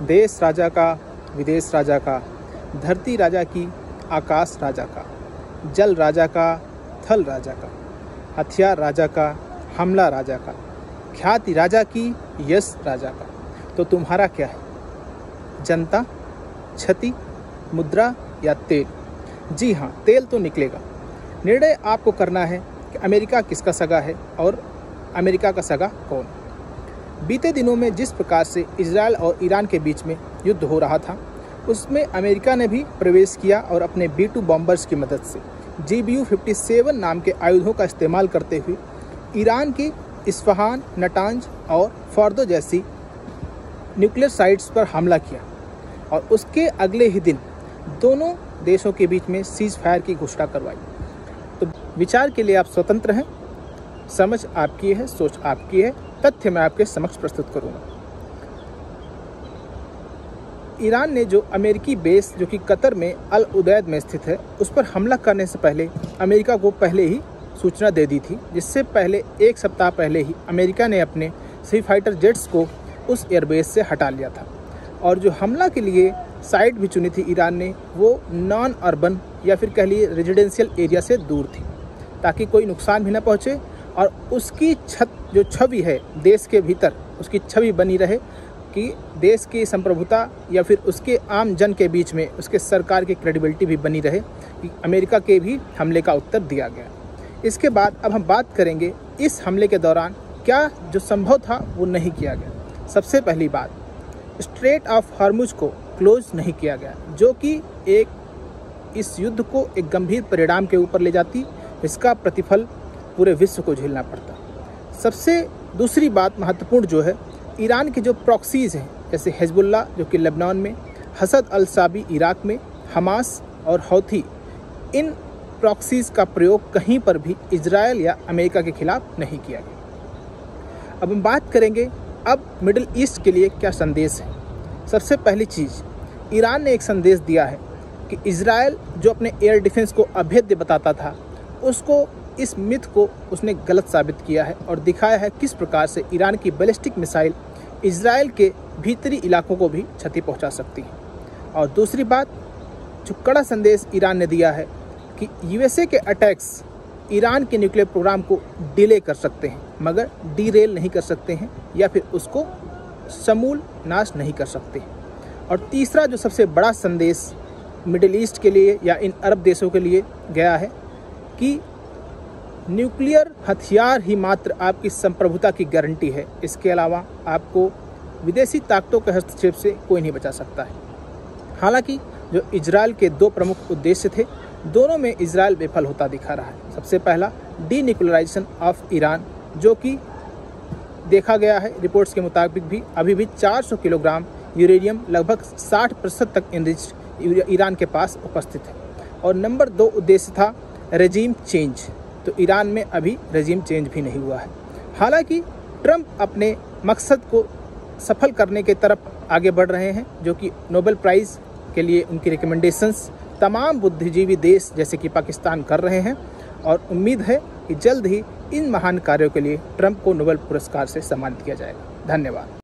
देश राजा का, विदेश राजा का, धरती राजा की, आकाश राजा का, जल राजा का, थल राजा का, हथियार राजा का, हमला राजा का, ख्याति राजा की, यश राजा का। तो तुम्हारा क्या है? जनता, छति, मुद्रा या तेल? जी हाँ, तेल तो निकलेगा। निर्णय आपको करना है कि अमेरिका किसका सगा है और अमेरिका का सगा कौन। बीते दिनों में जिस प्रकार से इजराइल और ईरान के बीच में युद्ध हो रहा था, उसमें अमेरिका ने भी प्रवेश किया और अपने B-2 बॉम्बर्स की मदद से GBU-57 नाम के आयुधों का इस्तेमाल करते हुए ईरान की इस्फहान, नटांज और फॉर्दो जैसी न्यूक्लियर साइट्स पर हमला किया और उसके अगले ही दिन दोनों देशों के बीच में सीज फायर की घोषणा करवाई। तो विचार के लिए आप स्वतंत्र हैं, समझ आपकी है, सोच आपकी है, तथ्य मैं आपके समक्ष प्रस्तुत करूंगा। ईरान ने जो अमेरिकी बेस जो कि कतर में अल उदैद में स्थित है, उस पर हमला करने से पहले अमेरिका को पहले ही सूचना दे दी थी, जिससे पहले एक सप्ताह पहले ही अमेरिका ने अपने सी फाइटर जेट्स को उस एयरबेस से हटा लिया था। और जो हमला के लिए साइट भी चुनी थी ईरान ने, वो नॉन अर्बन या फिर कह लिए रेजिडेंशियल एरिया से दूर थी, ताकि कोई नुकसान भी न पहुँचे और उसकी जो छवि है देश के भीतर, उसकी छवि बनी रहे कि देश की संप्रभुता या फिर उसके आम जन के बीच में उसके सरकार की क्रेडिबिलिटी भी बनी रहे कि अमेरिका के भी हमले का उत्तर दिया गया। इसके बाद अब हम बात करेंगे इस हमले के दौरान क्या जो संभव था वो नहीं किया गया। सबसे पहली बात, स्ट्रेट ऑफ हॉर्मुज को क्लोज नहीं किया गया, जो कि इस युद्ध को एक गंभीर परिणाम के ऊपर ले जाती, इसका प्रतिफल पूरे विश्व को झेलना पड़ता। सबसे दूसरी बात महत्वपूर्ण जो है, ईरान के जो प्रॉक्सीज़ हैं, जैसे हिजबुल्लाह जो कि लेबनान में, हसद अल साबी इराक में, हमास और हौथी, इन प्रॉक्सीज़ का प्रयोग कहीं पर भी इजराइल या अमेरिका के खिलाफ नहीं किया गया। अब हम बात करेंगे अब मिडिल ईस्ट के लिए क्या संदेश है। सबसे पहली चीज़, ईरान ने एक संदेश दिया है कि इजराइल जो अपने एयर डिफेंस को अभेद्य बताता था, उसको इस मिथ को उसने गलत साबित किया है और दिखाया है किस प्रकार से ईरान की बैलिस्टिक मिसाइल इजराइल के भीतरी इलाकों को भी क्षति पहुंचा सकती है। और दूसरी बात, जो कड़ा संदेश ईरान ने दिया है कि USA के अटैक्स ईरान के न्यूक्लियर प्रोग्राम को डिले कर सकते हैं, मगर डीरेल नहीं कर सकते हैं या फिर उसको समूल नाश नहीं कर सकते। और तीसरा जो सबसे बड़ा संदेश मिडिल ईस्ट के लिए या इन अरब देशों के लिए गया है कि न्यूक्लियर हथियार ही मात्र आपकी संप्रभुता की गारंटी है, इसके अलावा आपको विदेशी ताकतों के हस्तक्षेप से कोई नहीं बचा सकता है। हालांकि जो इजराइल के दो प्रमुख उद्देश्य थे, दोनों में इजराइल विफल होता दिखा रहा है। सबसे पहला, डीन्यूक्लियराइजेशन ऑफ ईरान, जो कि देखा गया है रिपोर्ट्स के मुताबिक भी अभी भी 400 किलोग्राम यूरेनियम लगभग 60% तक इनरिच्ड ईरान के पास उपस्थित है। और नंबर 2 उद्देश्य था रेजीम चेंज, तो ईरान में अभी रेजीम चेंज भी नहीं हुआ है। हालांकि ट्रंप अपने मकसद को सफल करने के तरफ आगे बढ़ रहे हैं, जो कि नोबेल प्राइज़ के लिए उनकी रिकमेंडेशंस तमाम बुद्धिजीवी देश जैसे कि पाकिस्तान कर रहे हैं। और उम्मीद है कि जल्द ही इन महान कार्यों के लिए ट्रंप को नोबेल पुरस्कार से सम्मानित किया जाएगा। धन्यवाद।